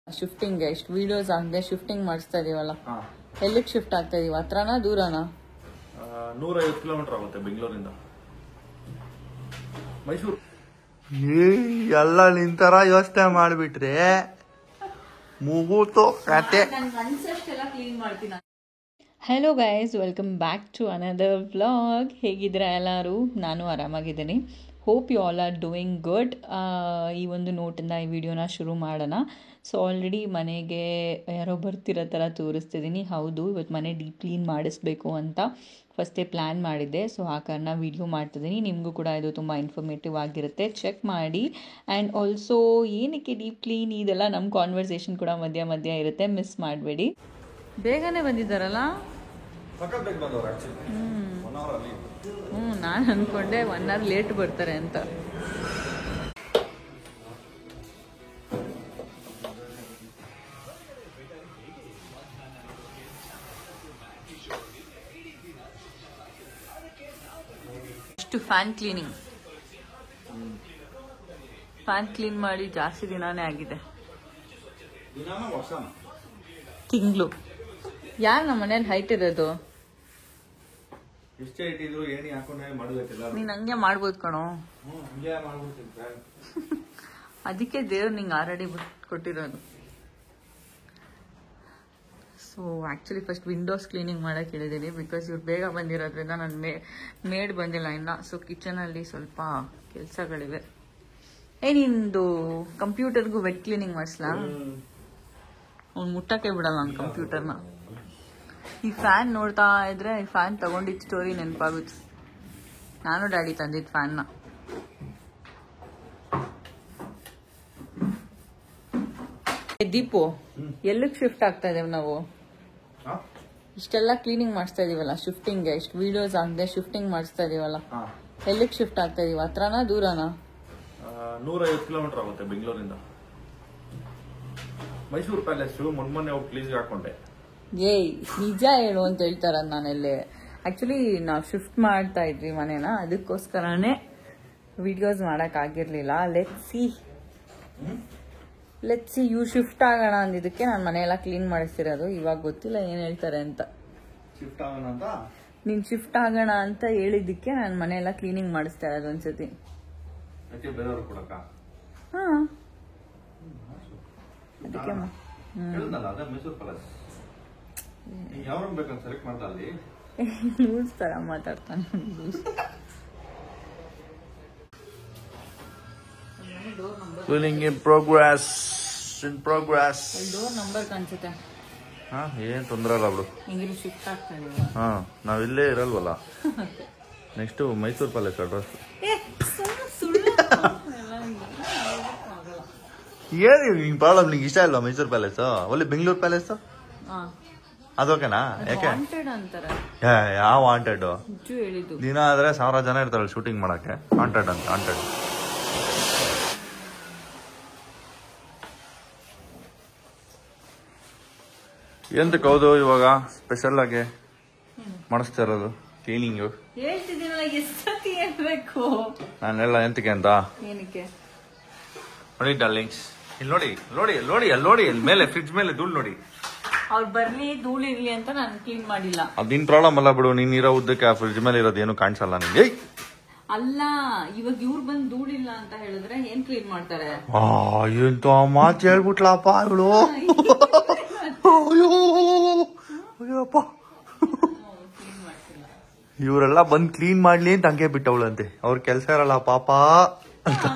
Shifting ಎಷ್ಟು videos ಆಗದೆ shifting ಮಾಡಿಸ್ತಾ ಇದೀವಲ್ಲ, ಎಲ್ಲಿಗೆ ಶಿಫ್ಟ್ ಆಗ್ತಾ ಇದೀವಿ? ಹತ್ರನಾ ದೂರನಾ? 150 ಕಿಲೋಮೀಟರ್ ಆಗುತ್ತೆ ಬೆಂಗಳೂರಿಂದ ಮೈಸೂರು. ಎಲ್ಲ ನಿಂತರ ಯೋಚನೆ ಮಾಡ್ಬಿಟ್ರೆ ಮುಗೂತು ಕತೆ. Hello guys, welcome back to another vlog. ಹೇಗಿದ್ದೀರಾ ಎಲ್ಲರೂ? ನಾನು ಆರಾಮಾಗಿದ್ದೀನಿ. Hope you all are doing good. ಈ ಒಂದು ನೋಟಿಂದ ಈ ವಿಡಿಯೋನ ಶುರು ಮಾಡೋಣ. ಸೊ ಆಲ್ರೆಡಿ ಮನೆಗೆ ಯಾರೋ ಬರ್ತಿರೋ ಥರ ತೋರಿಸ್ತಿದ್ದೀನಿ. ಹೌದು, ಇವತ್ತು ಮನೆ ಡೀಪ್ ಕ್ಲೀನ್ ಮಾಡಿಸ್ಬೇಕು ಅಂತ ಫಸ್ಟೇ ಪ್ಲ್ಯಾನ್ ಮಾಡಿದ್ದೆ. ಸೊ ಆ ಕಾರಣ ವಿಡಿಯೋ ಮಾಡ್ತಿದ್ದೀನಿ. ನಿಮಗೂ ಕೂಡ ಇದು ತುಂಬ ಇನ್ಫಾರ್ಮೇಟಿವ್ ಆಗಿರುತ್ತೆ, ಚೆಕ್ ಮಾಡಿ. ಆ್ಯಂಡ್ ಆಲ್ಸೋ ಏನಕ್ಕೆ ಡೀಪ್ ಕ್ಲೀನ್ ಇದೆಲ್ಲ ನಮ್ಮ ಕಾನ್ವರ್ಸೇಷನ್ ಕೂಡ ಮಧ್ಯ ಇರುತ್ತೆ, ಮಿಸ್ ಮಾಡಬೇಡಿ. ಬೇಗನೆ ಬಂದಿದ್ದಾರಲ್ಲ? ನಾನು ಅಂದ್ಕೊಂಡೆ 1 hour ಲೇಟ್ ಬರ್ತಾರೆ ಅಂತ. ಇಷ್ಟು ಫ್ಯಾನ್ ಕ್ಲೀನಿಂಗ್, ಫ್ಯಾನ್ ಕ್ಲೀನ್ ಮಾಡಿ ಜಾಸ್ತಿ ದಿನಾನೇ ಆಗಿದೆ, ತಿಂಗಳು. ಯಾರು ನಮ್ಮ ಮನೇಲಿ ಹೈಟ್ ಇರೋದು? ನೀನ್ ಹಂಗೆ ಮಾಡ್ಬೋದು ಕಣೋ. ಅದಕ್ಕೆ ದೇವ್ರು ನಿಂಗೆ ಆಲ್ರೆಡಿ ಕೊಟ್ಟಿರೋದು. So actually first Windows cleaning ಮಾಡಕ್ಕೆ ಹೇಳಿದ್ದೀನಿ, ಬಿಕಾಸ್ ಇವ್ರು ಬೇಗ ಬಂದಿರೋದ್ರಿಂದ ನಾನು ಮೇಡ್ ಬಂದಿಲ್ಲ ಇನ್ನು. ಸೊ ಕಿಚನಲ್ಲಿ ಸ್ವಲ್ಪ ಕೆಲಸಗಳಿವೆ. ನಿಂದು ಕಂಪ್ಯೂಟರ್ಗೂ ವೆಟ್ ಕ್ಲೀನಿಂಗ್ ಮಾಡಿಸ್ಲಾ? ಅವ್ನು ಮುಟ್ಟಕ್ಕೆ ಬಿಡಲ್ಲ ನನ್ನ ಕಂಪ್ಯೂಟರ್ನ. ಈ ಫ್ಯಾನ್ ನೋಡ್ತಾ ಇದ್ರೆ ಈ ಫ್ಯಾನ್ ತಗೊಂಡಿದ್ದ ಸ್ಟೋರಿ ನೆನಪಾಗುತ್ತೆ. ನಾನು ಡ್ಯಾಡಿ ತಂದಿದ್ದ ಫ್ಯಾನ್ನ. ದೀಪು, ಎಲ್ಲಿಗೆ ಶಿಫ್ಟ್ ಆಗ್ತಾ ಇದೇವ್ ನಾವು? ಇಷ್ಟೆಲ್ಲ ಕ್ಲೀನಿಂಗ್ ಮಾಡಿಸ್ತಾ ಇದೀವಲ್ಲ, ಶಿಫ್ಟಿಂಗ್ ಎಷ್ಟು ವಿಡಿಯೋಸ್ ಆಗದೆ ಶಿಫ್ಟಿಂಗ್ ಮಾಡಿಸ್ತಾ ಇದೀವಲ್ಲ, ಎಲ್ಲಿಗೆ ಶಿಫ್ಟ್ ಆಗ್ತಾ ಇದೀವಿ? ಹತ್ರನಾ ದೂರನಾ? 150 ಕಿಲೋಮೀಟರ್ ಆಗುತ್ತೆ ಬೆಂಗಳೂರಿಂದ. ಮೈಸೂರು ಪ್ಯಾಲೇಸ್ ಮೊನ್ನೆ ಹೋಗಿ ಪ್ಲೀಸ್ ಹಾಕೊಂಡೆ. ಏಯ್, ನಿಜ ಹೇಳು ಅಂತ ಹೇಳ್ತಾರ. ನಾನೆಲ್ಲಿ ಆಕ್ಚುಲಿ ನಾವು ಶಿಫ್ಟ್ ಮಾಡ್ತಾ ಇದ್ವಿ ಮನೇನ, ಅದಕ್ಕೋಸ್ಕರನೇ ವಿಡಿಯೋಸ್ ಮಾಡಕ್ ಆಗಿರ್ಲಿಲ್ಲ. ಲೆಟ್ಸ್ ಸಿ ಯು ಶಿಫ್ಟ್ ಆಗೋಣ ಅಂದಿದ್ದಕ್ಕೆ ನಾನು ಮನೆಯೆಲ್ಲ ಕ್ಲೀನ್ ಮಾಡಿಸ್ತಿರೋದು. ಇವಾಗ ಗೊತ್ತಿಲ್ಲ ಏನ್ ಹೇಳ್ತಾರೆ ಅಂತ. ನೀನ್ ಶಿಫ್ಟ್ ಆಗೋಣ ಅಂತ ಹೇಳಿದ್ದಕ್ಕೆ ನಾನು ಮನೆಯೆಲ್ಲ ಕ್ಲೀನಿಂಗ್ ಮಾಡಿಸ್ತಾ ಇರೋದು ಒಂದ್ಸತಿ. ಹಾ, ಅದಕ್ಕೆ ಲೂಸ್ ತರ ಮಾತಾಡ್ತಾನೆ. Cleaning in progress. Door number ಕಾಣಿಸುತ್ತೆ. ಏನ್ ತೊಂದರೆ ಇಲ್ಲ ಬಿಡು. ಶಿಫ್ಟ್ ಆಗ್ತಾ ಇದೀವಿ. ನಾವ್ ಇಲ್ಲೇ ಇರಲ್ವಲ್ಲ. Next Mysuru palace address. ಏನ್ ಪ್ರಾಬ್ಲಮ್? ನಿಂಗೆ ಇಷ್ಟ ಇಲ್ವಾ ಮೈಸೂರು ಪ್ಯಾಲೇಸ್? ಒಳ್ಳೆ ಬೆಂಗಳೂರು ಪ್ಯಾಲೇಸ್ ಅದೋಕೆನಾ? ಯಾಕೆ ಯಾವ ವಾಂಟೆಡ್? ದಿನ ಆದ್ರೆ 1000 ಜನ ಇರ್ತಾರಲ್ಲ ಶೂಟಿಂಗ್ ಮಾಡಕ್ಕೆ. ವಾಂಟೆಡ್ ಅಂತ ವಾಂಟೆಡ್. ಎಂತಕ್ಕೆ? ಹೌದು, ಇವಾಗ ಸ್ಪೆಷಲ್ ಆಗಿ ಮಾಡಿಸ್ತಾ ಇರೋದು ಕ್ಲೀನಿಂಗ್. ನಾನೆಲ್ಲ ಎಂತಕ್ಕೆ ಅಂತ ನೋಡಿ ಡಾರ್ಲಿಂಗ್ಸ್. ಇಲ್ಲಿ ನೋಡಿ ನೋಡಿ ನೋಡಿ ಅಲ್ಲಿ ನೋಡಿ, ಅಲ್ಲಿ ಮೇಲೆ ಫ್ರಿಡ್ಜ್ ಮೇಲೆ ಧೂಳು ನೋಡಿ. ಅವ್ರು ಬರ್ಲಿ ಧೂಳಿರ್ಲಿ ಅಂತ ನಾನು ಕ್ಲೀನ್ ಮಾಡಿಲ್ಲ. ಅದಿನ್ ಪ್ರಾಬ್ಲಮ್ ಅಲ್ಲ ಬಿಡು. ನೀನ್ ಇರೋ ಉದ್ದಕ್ಕೆ ಆ ಫ್ರಿಡ್ಜ್ ಮೇಲೆ ಇರೋದು ಏನು ಕಾಣಿಸಲ್ಲ ನಿಂಗೆ. ಅಲ್ಲ, ಇವಾಗ ಇವ್ರು ಬಂದು ಧೂಳಿಲ್ಲ ಅಂತ ಹೇಳಿದ್ರೆ ಏನ್ ಕ್ಲೀನ್ ಮಾಡ್ತಾರೆ? ಎಂತ ಮಾತು ಹೇಳ್ಬಿಟ್ಲಪ್ಪ ಇವಳು. ಅಯ್ಯಪ್ಪ, ಇವರೆಲ್ಲ ಬಂದ್ ಕ್ಲೀನ್ ಮಾಡ್ಲಿ ಅಂತ ಹಂಗೆ ಬಿಟ್ಟವಳಂತೆ. ಅವ್ರ ಕೆಲ್ಸ ಇರಲ್ಲ ಪಾಪ.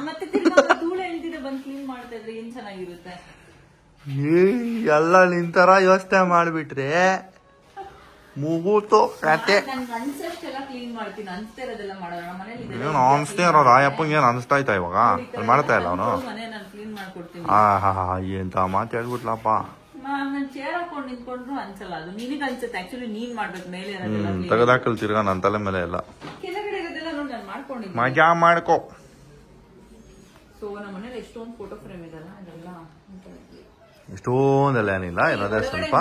ಮತ್ತೆ ಧೂಳು ಎಳ್ದಿದೆ ಬಂದ್ ಕ್ಲೀನ್ ಮಾಡ್ತಾ ಇದ್ರೆ ಏನ್ ಚೆನ್ನಾಗಿರುತ್ತೆ? ಎಲ್ಲ ನಿಂತರ ಯೋಚನೆ ಮಾಡ್ಬಿಟ್ರೆ ಮುಗೂತು ಕತೆ. ಅನ್ಸ್ತಾ ಇರೋದು ಆಯಪ್ಪಂಗೆ ಏನ್ ಅನ್ಸ್ತಾ ಇತ್ತ ಇವಾಗ? ಅಲ್ಲಿ ಮಾಡ್ತಾ ಇಲ್ಲ ಅವನು. ಎಂತ ಮಾತು ಹೇಳ್ಬಿಟ್ಲಪ್ಪ. ತೆಗೆದಾಕಲ್ ತಿರ್ಗಾ ನನ್ನ ತಲೆ ಮೇಲೆ ಎಲ್ಲ ಮಜಾ ಮಾಡ್ಕೋ. ಎಷ್ಟೊಂದೆಲ್ಲ ಏನಿಲ್ಲ, ಇರೋದೇ ಸ್ವಲ್ಪ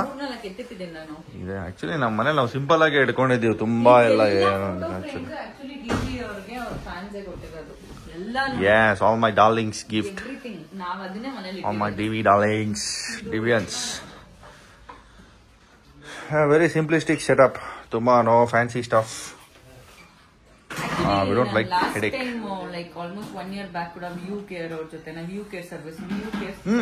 ಇದೆ. ಆಕ್ಚುಲಿ ನಮ್ಮ ಮನೇಲಿ ನಾವು ಸಿಂಪಲ್ ಆಗಿ ಇಟ್ಕೊಂಡಿದ್ದೀವಿ, ತುಂಬಾ ಎಲ್ಲ Yes, all my darlings gift. ನಾವ್ ಅದನ್ನೇ ಮನೇಲಿ on my DV darlings, Deviants. Very simplistic setup. Tumba no fancy stuff. We don't like headache. Last time, like almost 1 year back, ಕೂಡ ವ್ಯೂ ಕೇರ್ ಅವ್ರ ಜೊತೆ ನಾವು ವ್ಯೂ ಕೇರ್ ಸರ್ವಿಸ್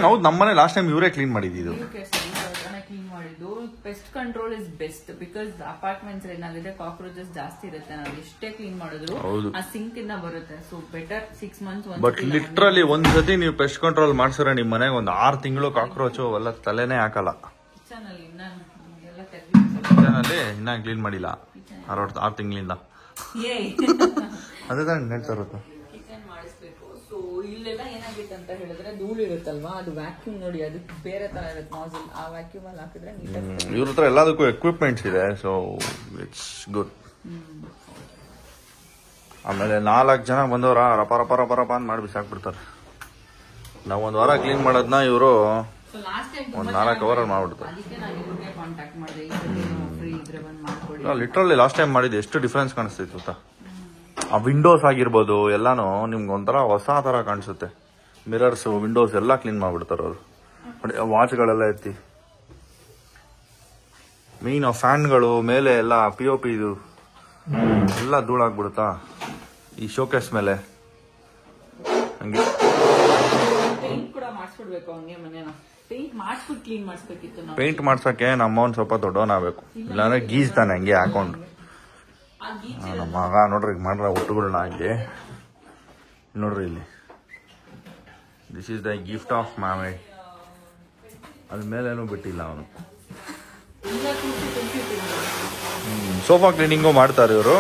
ಹೌದು, ನಮ್ಮನೆ last time ಇವರೇ ಕ್ಲೀನ್ ಮಾಡಿದ್ದು. ವ್ಯೂ ಕೇರ್ ಸರ್ವಿಸ್ ಅವ್ರನ್ನ clean ಮಾಡಿದ್ದು. Pest control is best because apartments ಏನಾಗಿದೆ ಕಾಕ್ರೋಚಸ್ ಜಾಸ್ತಿ ಇರುತ್ತೆ. ನಾವು ಎಷ್ಟೇ ಕ್ಲೀನ್ ಮಾಡಿದ್ರು ಆ ಸಿಂಕ್ ಇಂದ ಬರುತ್ತೆ. So better 6 months but literally ಒಂದ್ಸತಿ ನೀವು ಪೆಸ್ಟ್ ಕಂಟ್ರೋಲ್ ಮಾಡ್ಸಿದ್ರೆ ನಿಮ್ ಮನೆಗೆ ಒಂದು 6 ತಿಂಗಳು ಕಾಕ್ರೋಚ್ ಅವೆಲ್ಲ ತಲೆನೇ ಹಾಕಲ್ಲ. ಕಿಚನ್ ಅಲ್ಲಿ ಇನ್ನ ಕ್ಲೀನ್ ಮಾಡಿಲ್ಲ 6 ತಿಂಗಳಿಂದ. ಅದೇ ತಾನೇ ಹೇಳ್ತಾ ಇರೋದು. ಕಿಚನ್ ಮಾಡಿಸ್ಬೇಕು. ಸೊ ಇಲ್ಲೆಲ್ಲ ಏನಾಗಿತ್ತು ಅಂತ ಹೇಳಿದ್ರೆ ಧೂಳು ಇರುತ್ತಲ್ವಾ, ಅದು ವ್ಯಾಕ್ಯೂಮ್ ನೋಡಿ, ಅದಕ್ಕೆ ಬೇರೆ ತರ ಇರುತ್ತೆ ನಾಸಿಲ್. ಆ ವ್ಯಾಕ್ಯೂಮ್ ಅಲ್ಲಿ ಹಾಕಿದ್ರೆ ನೀಟಾಗಿ. ಇವ್ರ ಹತ್ರ ಎಲ್ಲದಕ್ಕೂ ಎಕ್ವಿಪ್ಮೆಂಟ್ಸ್ ಇದೆ, ಸೊ ಇಟ್ಸ್ ಗುಡ್. ಆಮೇಲೆ 4 ಜನ ಬಂದವರ ರಪ ರಪ ರಪ ರಪ ಅಂತ ಮಾಡಿ ಬಿಸಾಕ್ಬಿಡ್ತಾರೆ. ನಾವು 1 ವಾರ ಕ್ಲೀನ್ ಮಾಡೋದನ್ನ ಇವರು ಒಂದು 4 ಅವರಲ್ಲಿ ಮಾಡ್ಬಿಡ್ತಾರೆ. ಲಿಟ್ರಲಿ ಲಾಸ್ಟ್ ಟೈಮ್ ಮಾಡಿದ್ದು ಎಷ್ಟು ಡಿಫ್ರೆನ್ಸ್ ಕಾಣಿಸ್ತೈತೆ ಗೊತ್ತಾ. ಆ ವಿಂಡೋಸ್ ಆಗಿರ್ಬೋದು ಎಲ್ಲಾನು ನಿಮ್ಗೆ ಒಂಥರ ಹೊಸ ತರ ಕಾಣಿಸುತ್ತೆ. ಮಿರರ್ಸ್, ವಿಂಡೋಸ್ ಎಲ್ಲ ಕ್ಲೀನ್ ಮಾಡ್ಬಿಡ್ತಾರೆ ಅವರು. ವಾಚ್ಗಳೆಲ್ಲ ಎತ್ತಿ, ಮೇನ್ ಫ್ಯಾನ್ಗಳು ಮೇಲೆ ಎಲ್ಲ POP ಇದು ಎಲ್ಲ ಧೂಳಾಗ್ಬಿಡುತ್ತಾ ಈ ಶೋಕೇಸ್ ಮೇಲೆ. ಹಂಗೆ ಪೇಂಟ್ ಮಾಡ್ಸಕ್ಕೆ ನಮ್ಮ ಅವ್ನು ಸ್ವಲ್ಪ ದೊಡ್ಡವನ್ ಆಗ್ಬೇಕು, ಇಲ್ಲಾಂದ್ರೆ ಗೀಸ್ತಾನೆ ಹಂಗೆ ಹಾಕೊಂಡು. ನಮ್ಮ ಮಗ ನೋಡ್ರಿ ಮಾಡ್ರ ಒಟ್ಟುಗಳನ್ನ ಇಲ್ಲಿ ನೋಡ್ರಿ, ಇಲ್ಲಿ this is the gift of ಮಾಮೆ. ಅದ್ಮೇಲೇನು ಬಿಟ್ಟಿಲ್ಲ ಅವನು. ಸೋಫಾ ಕ್ಲೀನಿಂಗು ಮಾಡ್ತಾರೆ ಇವರು.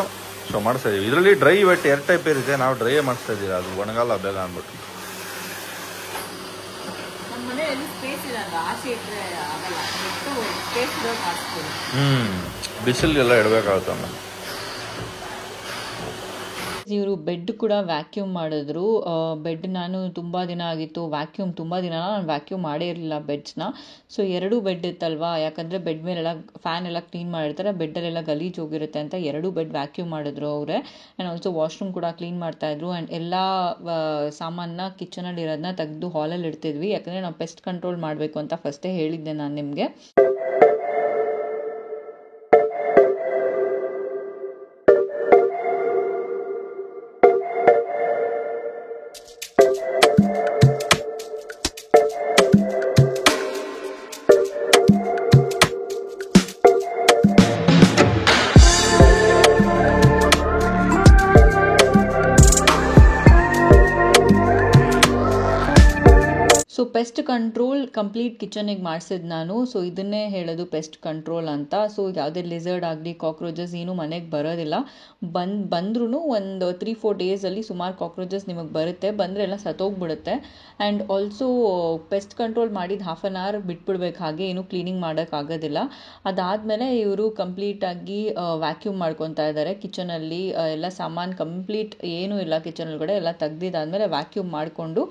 ಸೊ ಮಾಡಿಸ್ತಾ ಇದೀವಿ. ಇದರಲ್ಲಿ ಡ್ರೈ ವೆಟ್ 2 ಟೈಪ್ ಇರುತ್ತೆ. ನಾವು ಡ್ರೈಯೇ ಮಾಡಿಸ್ತಾ ಇದೀವಿ, ಅದು ಒಣಗಲ್ಲ ಬೇಗ ಅಂದ್ಬಿಟ್ಟು. ಬಿಸಿಲಿಗೆಲ್ಲ ಇಡಬೇಕಾಗುತ್ತೆ. ಆಮೇಲೆ ಇವರು ಬೆಡ್ ಕೂಡ ವ್ಯಾಕ್ಯೂಮ್ ಮಾಡಿದ್ರು. ಬೆಡ್ ನಾನು ತುಂಬ ದಿನ ಆಗಿತ್ತು ವ್ಯಾಕ್ಯೂಮ್, ತುಂಬ ದಿನ ನಾನು ವ್ಯಾಕ್ಯೂಮ್ ಮಾಡೇ ಇರಲಿಲ್ಲ ಬೆಡ್ಸ್ನ. ಸೊ 2 ಬೆಡ್ ಇತ್ತಲ್ವಾ, ಯಾಕಂದರೆ ಬೆಡ್ ಮೇಲೆಲ್ಲ ಫ್ಯಾನ್ ಎಲ್ಲ ಕ್ಲೀನ್ ಮಾಡಿರ್ತಾರೆ, ಬೆಡ್ಡಲ್ಲೆಲ್ಲ ಗಲೀಜು ಹೋಗಿರುತ್ತೆ ಅಂತ 2 ಬೆಡ್ ವ್ಯಾಕ್ಯೂಮ್ ಮಾಡಿದ್ರು ಅವರೇ. ಆ್ಯಂಡ್ ಆಲ್ಸೋ ವಾಶ್ರೂಮ್ ಕೂಡ ಕ್ಲೀನ್ ಮಾಡ್ತಾಯಿದ್ರು. ಆ್ಯಂಡ್ ಎಲ್ಲ ಸಾಮಾನನ್ನ ಕಿಚನಲ್ಲಿ ಇರೋದನ್ನ ತೆಗೆದು ಹಾಲಲ್ಲಿ ಇಡ್ತಿದ್ವಿ, ಯಾಕಂದರೆ ನಾವು ಪೆಸ್ಟ್ ಕಂಟ್ರೋಲ್ ಮಾಡಬೇಕು ಅಂತ ಫಸ್ಟೇ ಹೇಳಿದ್ದೆ ನಾನು ನಿಮಗೆ. ಸೊ ಪೆಸ್ಟ್ ಕಂಟ್ರೋಲ್ ಕಂಪ್ಲೀಟ್ ಕಿಚನಿಗೆ ಮಾಡಿಸಿದ್ದು ನಾನು. ಸೊ ಇದನ್ನೇ ಹೇಳೋದು ಪೆಸ್ಟ್ ಕಂಟ್ರೋಲ್ ಅಂತ. ಸೊ ಯಾವುದೇ ಲಿಸರ್ಡ್ ಆಗಲಿ ಕಾಕ್ರೋಚಸ್ ಏನು ಮನೆಗೆ ಬರೋದಿಲ್ಲ. ಬಂದ್ರೂ ಒಂದು 3-4 ಡೇಸಲ್ಲಿ ಸುಮಾರು ಕಾಕ್ರೋಚಸ್ ನಿಮಗೆ ಬರುತ್ತೆ. ಬಂದರೆ ಎಲ್ಲ ಸತ್ತೋಗ್ಬಿಡುತ್ತೆ. ಆ್ಯಂಡ್ ಆಲ್ಸೋ ಪೆಸ್ಟ್ ಕಂಟ್ರೋಲ್ ಮಾಡಿದ 1/2 hour ಬಿಟ್ಬಿಡ್ಬೇಕು, ಹಾಗೆ ಏನು ಕ್ಲೀನಿಂಗ್ ಮಾಡೋಕ್ಕಾಗೋದಿಲ್ಲ. ಅದಾದಮೇಲೆ ಇವರು ಕಂಪ್ಲೀಟಾಗಿ ವ್ಯಾಕ್ಯೂಮ್ ಮಾಡ್ಕೊತಾ ಇದ್ದಾರೆ ಕಿಚನಲ್ಲಿ. ಎಲ್ಲ ಸಾಮಾನು ಕಂಪ್ಲೀಟ್ ಏನೂ ಇಲ್ಲ ಕಿಚನ್ ಒಳಗಡೆ, ಎಲ್ಲ ತೆಗ್ದಿದ್ದಾದಮೇಲೆ ವ್ಯಾಕ್ಯೂಮ್ ಮಾಡಿಕೊಂಡು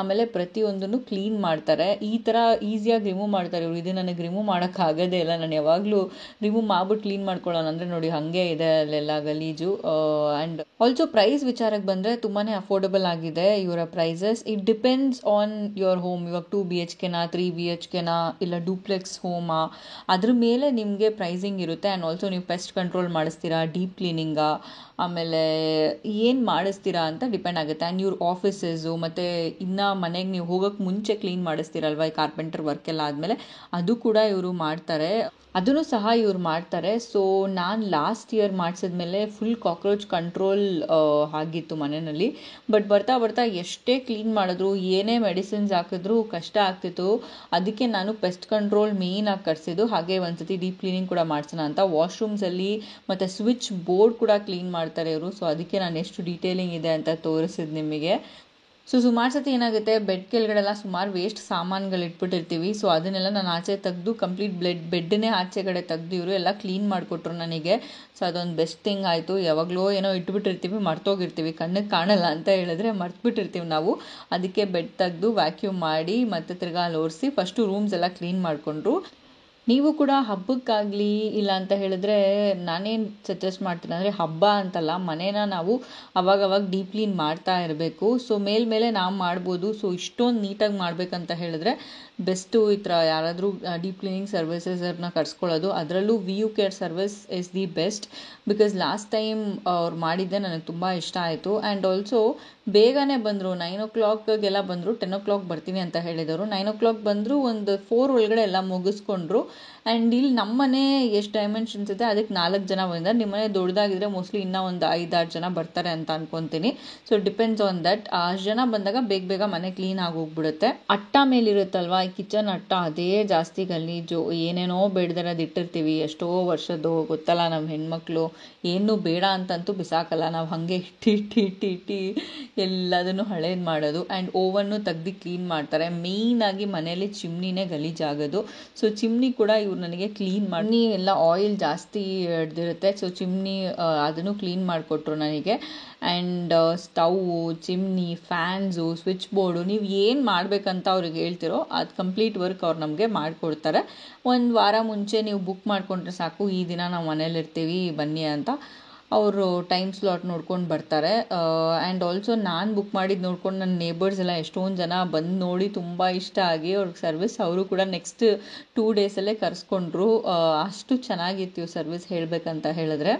ಆಮೇಲೆ ಪ್ರತಿಯೊಂದನ್ನು ಕ್ಲೀನ್ ಮಾಡ್ತಾರೆ. ಈ ಥರ ಈಸಿಯಾಗಿ ರಿಮೂವ್ ಮಾಡ್ತಾರೆ ಇವರು. ಇದು ನನಗೆ ರಿಮೂವ್ ಮಾಡೋಕ್ಕಾಗೋದೇ ಇಲ್ಲ. ನಾನು ಯಾವಾಗಲೂ ರಿಮೂವ್ ಮಾಡ್ಬಿಟ್ಟು ಕ್ಲೀನ್ ಮಾಡ್ಕೊಳ್ಳೋಣ ಅಂದರೆ ನೋಡಿ ಹಾಗೆ ಇದೆ ಅಲ್ಲೆಲ್ಲ ಗಲೀಜು. ಆ್ಯಂಡ್ ಆಲ್ಸೋ ಪ್ರೈಸ್ ವಿಚಾರಕ್ಕೆ ಬಂದರೆ ತುಂಬಾ ಅಫೋರ್ಡಬಲ್ ಆಗಿದೆ ಇವರ prices. It depends on your home. ಇವಾಗ 2 BHKನಾ 3 BHKನಾ ಇಲ್ಲ ಡೂಪ್ಲೆಕ್ಸ್ ಹೋಮಾ, ಅದ್ರ ಮೇಲೆ ನಿಮಗೆ ಪ್ರೈಸಿಂಗ್ ಇರುತ್ತೆ. ಆ್ಯಂಡ್ ಆಲ್ಸೋ ನೀವು ಪೆಸ್ಟ್ ಕಂಟ್ರೋಲ್ ಮಾಡಿಸ್ತೀರಾ, ಡೀಪ್ ಕ್ಲೀನಿಂಗಾ, ಆಮೇಲೆ ಏನು ಮಾಡಿಸ್ತೀರಾ ಅಂತ ಡಿಪೆಂಡ್ ಆಗುತ್ತೆ. ಆ್ಯಂಡ್ ಇವ್ರ ಆಫೀಸಸ್ಸು ಮತ್ತು ಇನ್ನು ಮನೆಗೆ ನೀವು ಹೋಗೋಕ್ಕೆ ಮುಂಚೆ ಕ್ಲೀನ್ ಮಾಡಿಸ್ತೀರಲ್ವ, ಈ ಕಾರ್ಪೆಂಟರ್ ವರ್ಕ್ ಎಲ್ಲ ಆದಮೇಲೆ ಅದು ಕೂಡ ಇವರು ಮಾಡ್ತಾರೆ, ಅದನ್ನು ಸಹ ಇವ್ರು ಮಾಡ್ತಾರೆ. ಸೊ ನಾನು ಲಾಸ್ಟ್ ಇಯರ್ ಮಾಡಿಸಿದ್ಮೇಲೆ ಫುಲ್ ಕಾಕ್ರೋಚ್ ಕಂಟ್ರೋಲ್ ಆಗಿತ್ತು ಮನೆಯಲ್ಲಿ. ಬಟ್ ಬರ್ತಾ ಬರ್ತಾ ಎಷ್ಟೇ ಕ್ಲೀನ್ ಮಾಡಿದ್ರು, ಏನೇ ಮೆಡಿಸಿನ್ಸ್ ಹಾಕಿದ್ರೂ ಕಷ್ಟ ಆಗ್ತಿತ್ತು. ಅದಕ್ಕೆ ನಾನು ಪೆಸ್ಟ್ ಕಂಟ್ರೋಲ್ ಮೇಯ್ನಾಗಿ ಕರೆಸಿದ್ದು. ಹಾಗೆ ಒಂದ್ಸತಿ ಡೀಪ್ ಕ್ಲೀನಿಂಗ್ ಕೂಡ ಮಾಡಿಸೋಣ ಅಂತ. ವಾಶ್ರೂಮ್ಸಲ್ಲಿ ಮತ್ತು ಸ್ವಿಚ್ ಬೋರ್ಡ್ ಕೂಡ ಕ್ಲೀನ್ ಮಾಡ್ತಾರೆ ಇವರು. ಸೊ ಅದಕ್ಕೆ ನಾನು ಎಷ್ಟು ಡೀಟೇಲಿಂಗ್ ಇದೆ ಅಂತ ತೋರಿಸಿದ್ದು ನಿಮಗೆ. ಸೊ ಸುಮಾರು ಸತಿ ಏನಾಗುತ್ತೆ, ಬೆಡ್ ಕೆಳಗಡೆಲ್ಲ ಸುಮಾರು ವೇಸ್ಟ್ ಸಾಮಾನುಗಳು ಇಟ್ಬಿಟ್ಟಿರ್ತೀವಿ. ಸೊ ಅದನ್ನೆಲ್ಲ ನಾನು ಆಚೆ ತೆಗೆದು ಕಂಪ್ಲೀಟ್ ಬೆಡ್ಡನ್ನೇ ಆಚೆಗಡೆ ತೆಗೆದು ಇವರು ಎಲ್ಲ ಕ್ಲೀನ್ ಮಾಡಿಕೊಟ್ರು ನನಗೆ. ಸೊ ಅದೊಂದು ಬೆಸ್ಟ್ ಥಿಂಗ್ ಆಯಿತು. ಯಾವಾಗಲೂ ಏನೋ ಇಟ್ಬಿಟ್ಟಿರ್ತೀವಿ, ಮರ್ತೋಗಿರ್ತೀವಿ, ಕಣ್ಣಿಗೆ ಕಾಣಲ್ಲ ಅಂತ ಹೇಳಿದ್ರೆ ಮರ್ತ್ಬಿಟ್ಟಿರ್ತೀವಿ ನಾವು. ಅದಕ್ಕೆ ಬೆಡ್ ತೆಗೆದು ವ್ಯಾಕ್ಯೂಮ್ ಮಾಡಿ ಮತ್ತೆ ತಿರ್ಗಾ ಅಲ್ಲಿ ಒರೆಸಿ ಫಸ್ಟು ರೂಮ್ಸ್ ಎಲ್ಲ ಕ್ಲೀನ್ ಮಾಡಿಕೊಂಡ್ರು. ನೀವು ಕೂಡ ಹಬ್ಬಕ್ಕಾಗಲಿ ಇಲ್ಲ ಅಂತ ಹೇಳಿದ್ರೆ ನಾನೇನು ಸಜೆಸ್ಟ್ ಮಾಡ್ತೀನಿ ಅಂದರೆ ಹಬ್ಬ ಅಂತಲ್ಲ, ಮನೇನ ನಾವು ಅವಾಗವಾಗ ಡೀಪ್ ಕ್ಲೀನ್ ಮಾಡ್ತಾ ಇರಬೇಕು. ಸೊ ಮೇಲ್ಮೇಲೆ ನಾವು ಮಾಡ್ಬೋದು. ಸೊ ಇಷ್ಟೊಂದು ನೀಟಾಗಿ ಮಾಡಬೇಕಂತ ಹೇಳಿದ್ರೆ ಬೆಸ್ಟು ಈ ಥರ ಯಾರಾದರೂ ಡೀಪ್ ಕ್ಲೀನಿಂಗ್ ಸರ್ವಿಸಸ್ನ ಕರ್ಸ್ಕೊಳ್ಳೋದು. ಅದರಲ್ಲೂ VU care service is the best. Because last time ಅವ್ರು ಮಾಡಿದ್ದೆ ನನಗೆ ತುಂಬ ಇಷ್ಟ ಆಯಿತು. ಆ್ಯಂಡ್ ಆಲ್ಸೋ ಬೇಗನೆ ಬಂದರು. 9 o'clockಗೆಲ್ಲ ಬಂದರು. 10 o'clock ಬರ್ತೀನಿ ಅಂತ ಹೇಳಿದರು. 9 o'clock ಬಂದರು, ಒಂದು 4 ಒಳಗಡೆ ಎಲ್ಲ ಮುಗಿಸ್ಕೊಂಡ್ರು. ಆ್ಯಂಡ್ ಇಲ್ಲಿ ನಮ್ಮನೆ ಎಷ್ಟು ಡೈಮೆನ್ಷನ್ಸ್ ಇದೆ ಅದಕ್ಕೆ 4 ಜನ ಬಂದಿದ್ದಾರೆ. ನಿಮ್ಮನೆ ದೊಡ್ಡದಾಗಿದ್ರೆ ಮೋಸ್ಟ್ಲಿ ಇನ್ನೂ ಒಂದು 5-6 ಜನ ಬರ್ತಾರೆ ಅಂತ ಅನ್ಕೊತೀನಿ. So depends on that. ಅಷ್ಟು ಜನ ಬಂದಾಗ ಬೇಗ ಮನೆ ಕ್ಲೀನ್ ಆಗಿ ಹೋಗ್ಬಿಡುತ್ತೆ. ಅಟ್ಟ ಮೇಲಿರುತ್ತಲ್ವಾ ಈ ಕಿಚನ್ ಅಟ್ಟ, ಅದೇ ಜಾಸ್ತಿ ಗಲೀಜು, ಏನೇನೋ ಬೇಡದಿರೋದು ಇಟ್ಟಿರ್ತೀವಿ. ಎಷ್ಟೋ ವರ್ಷದ್ದು ಗೊತ್ತಲ್ಲ, ನಮ್ಮ ಹೆಣ್ಮಕ್ಳು ಏನೂ ಬೇಡ ಅಂತಂತೂ ಬಿಸಾಕಲ್ಲ. ನಾವು ಹಾಗೆ ಇಟ್ಟಿ ಎಲ್ಲದನ್ನು ಹಳೇದು ಮಾಡೋದು. ಆ್ಯಂಡ್ ಓವನ್ನು ತೆಗ್ದು ಕ್ಲೀನ್ ಮಾಡ್ತಾರೆ. ಮೇಯ್ನಾಗಿ ಮನೆಯಲ್ಲಿ ಚಿಮ್ನಿನೇ ಗಲೀಜಾಗೋದು. ಸೊ ಚಿಮ್ನಿ ಕೂಡ ಇವ್ರು ನನಗೆ ಕ್ಲೀನ್ ಮಾಡಿ ಎಲ್ಲ ಆಯಿಲ್ ಜಾಸ್ತಿ ಹಿಡ್ದಿರುತ್ತೆ. ಸೊ ಚಿಮ್ನಿ ಅದನ್ನು ಕ್ಲೀನ್ ಮಾಡಿಕೊಟ್ರು ನನಗೆ. And stove, chimney, fans, switch board, ನೀವು ಏನು ಮಾಡಬೇಕಂತ ಅವ್ರಿಗೆ ಹೇಳ್ತಿರೋ ಅದು ಕಂಪ್ಲೀಟ್ ವರ್ಕ್ ಅವ್ರು ನಮಗೆ ಮಾಡಿಕೊಡ್ತಾರೆ. ಒಂದು ವಾರ ಮುಂಚೆ ನೀವು ಬುಕ್ ಮಾಡಿಕೊಂಡ್ರೆ ಸಾಕು, ಈ ದಿನ ನಾವು ಮನೇಲಿರ್ತೀವಿ ಬನ್ನಿ ಅಂತ. ಅವರು ಟೈಮ್ ಸ್ಲಾಟ್ ನೋಡ್ಕೊಂಡು ಬರ್ತಾರೆ. ಆ್ಯಂಡ್ ಆಲ್ಸೋ ನಾನು ಬುಕ್ ಮಾಡಿದ್ದು ನೋಡ್ಕೊಂಡು ನನ್ನ ನೇಬರ್ಸ್ ಎಲ್ಲ ಎಷ್ಟೊಂದು ಜನ ಬಂದು ನೋಡಿ ತುಂಬ ಇಷ್ಟ ಆಗಿ ಅವ್ರಿಗೆ ಸರ್ವಿಸ್ ಅವರು ಕೂಡ ನೆಕ್ಸ್ಟ್ 2 ಡೇಸಲ್ಲೇ ಕರೆಸ್ಕೊಂಡ್ರು. ಅಷ್ಟು ಚೆನ್ನಾಗಿತ್ತು ಇವ್ರ ಸರ್ವಿಸ್ ಹೇಳಬೇಕಂತ ಹೇಳಿದ್ರೆ.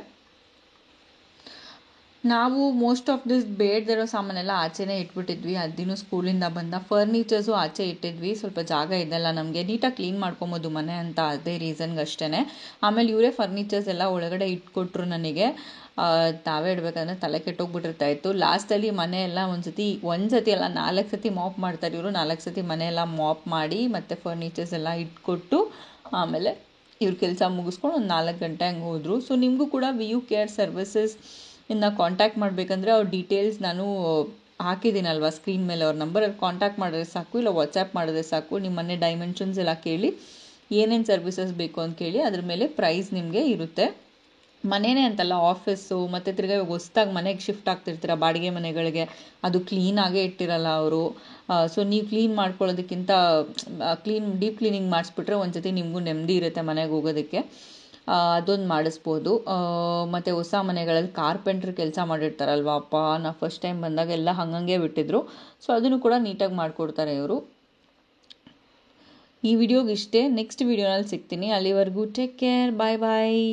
ನಾವು ಮೋಸ್ಟ್ ಆಫ್ ದಿಸ್ ಬೇಡದಿರೋ ಸಾಮಾನೆಲ್ಲ ಆಚೆನೇ ಇಟ್ಬಿಟ್ಟಿದ್ವಿ. ಅದಿನ್ನೂ ಸ್ಕೂಲಿಂದ ಬಂದ ಫರ್ನಿಚರ್ಸು ಆಚೆ ಇಟ್ಟಿದ್ವಿ. ಸ್ವಲ್ಪ ಜಾಗ ಇದೆಲ್ಲ ನಮಗೆ ನೀಟಾಗಿ ಕ್ಲೀನ್ ಮಾಡ್ಕೊಬೋದು ಮನೆ ಅಂತ, ಅದೇ ರೀಸನ್ಗೆ ಅಷ್ಟೇ. ಆಮೇಲೆ ಇವರೇ ಫರ್ನಿಚರ್ಸ್ ಎಲ್ಲ ಒಳಗಡೆ ಇಟ್ಕೊಟ್ರು ನನಗೆ. ತಾವೇ ಇಡಬೇಕಂದ್ರೆ ತಲೆ ಕೆಟ್ಟೋಗ್ಬಿಟ್ಟಿರ್ತಾ ಇತ್ತು. ಲಾಸ್ಟಲ್ಲಿ ಮನೆ ಎಲ್ಲ ಒಂದು ಸತಿ ಅಲ್ಲ 4 ಸತಿ ಮಾಪ್ ಮಾಡ್ತಾರೆ ಇವರು. 4 ಸತಿ ಮನೆ ಎಲ್ಲ ಮಾಪ್ ಮಾಡಿ ಮತ್ತು ಫರ್ನಿಚರ್ಸ್ ಎಲ್ಲ ಇಟ್ಕೊಟ್ಟು ಆಮೇಲೆ ಇವ್ರ ಕೆಲಸ ಮುಗಿಸ್ಕೊಂಡು ಒಂದು 4 ಗಂಟೆ ಹಂಗೆ ಹೋದರು. ಸೊ ನಿಮಗೂ ಕೂಡ VU ಕೇರ್ ಸರ್ವಿಸಸ್ ಇನ್ನು ಕಾಂಟ್ಯಾಕ್ಟ್ ಮಾಡಬೇಕಂದ್ರೆ ಅವ್ರ ಡೀಟೇಲ್ಸ್ ನಾನು ಹಾಕಿದ್ದೀನಲ್ವ ಸ್ಕ್ರೀನ್ ಮೇಲೆ, ಅವ್ರ ನಂಬರಲ್ಲಿ ಕಾಂಟ್ಯಾಕ್ಟ್ ಮಾಡಿದ್ರೆ ಸಾಕು, ಇಲ್ಲ ವಾಟ್ಸ್ಯಾಪ್ ಮಾಡಿದ್ರೆ ಸಾಕು. ನಿಮ್ಮ ಮನೆ ಡೈಮೆನ್ಷನ್ಸ್ ಎಲ್ಲ ಕೇಳಿ ಏನೇನು ಸರ್ವಿಸಸ್ ಬೇಕು ಅಂತ ಕೇಳಿ ಅದ್ರ ಮೇಲೆ ಪ್ರೈಸ್ ನಿಮಗೆ ಇರುತ್ತೆ. ಮನೆಯೇ ಅಂತಲ್ಲ, ಆಫೀಸು ಮತ್ತು ತಿರ್ಗಿ ಹೊಸ್ದಾಗಿ ಮನೆಗೆ ಶಿಫ್ಟ್ ಆಗ್ತಿರ್ತೀರ ಬಾಡಿಗೆ ಮನೆಗಳಿಗೆ, ಅದು ಕ್ಲೀನಾಗೇ ಇಟ್ಟಿರಲ್ಲ ಅವರು. ಸೊ ನೀವು ಕ್ಲೀನ್ ಮಾಡ್ಕೊಳ್ಳೋದಕ್ಕಿಂತ ಡೀಪ್ ಕ್ಲೀನಿಂಗ್ ಮಾಡಿಸ್ಬಿಟ್ರೆ ಒಂದು ಸತಿ ನಿಮಗೂ ನೆಮ್ಮದಿ ಇರುತ್ತೆ ಮನೆಗೆ ಹೋಗೋದಕ್ಕೆ. ಅದೊಂದು ಮಾಡಿಸ್ಬೋದು. ಮತ್ತು ಹೊಸ ಮನೆಗಳಲ್ಲಿ ಕಾರ್ಪೆಂಟ್ರ್ ಕೆಲಸ ಮಾಡಿರ್ತಾರಲ್ವ, ಅಪ್ಪ ನಾವು ಫಸ್ಟ್ ಟೈಮ್ ಬಂದಾಗ ಎಲ್ಲ ಹಂಗಂಗೆ ಬಿಟ್ಟಿದ್ರು. ಸೊ ಅದನ್ನು ಕೂಡ ನೀಟಾಗಿ ಮಾಡಿಕೊಡ್ತಾರೆ ಇವರು. ಈ ವಿಡಿಯೋಗಿಷ್ಟೇ. ನೆಕ್ಸ್ಟ್ ವಿಡಿಯೋನಲ್ಲಿ ಸಿಗ್ತೀನಿ. ಅಲ್ಲಿವರೆಗೂ ಟೇಕ್ ಕೇರ್, ಬಾಯ್ ಬಾಯ್.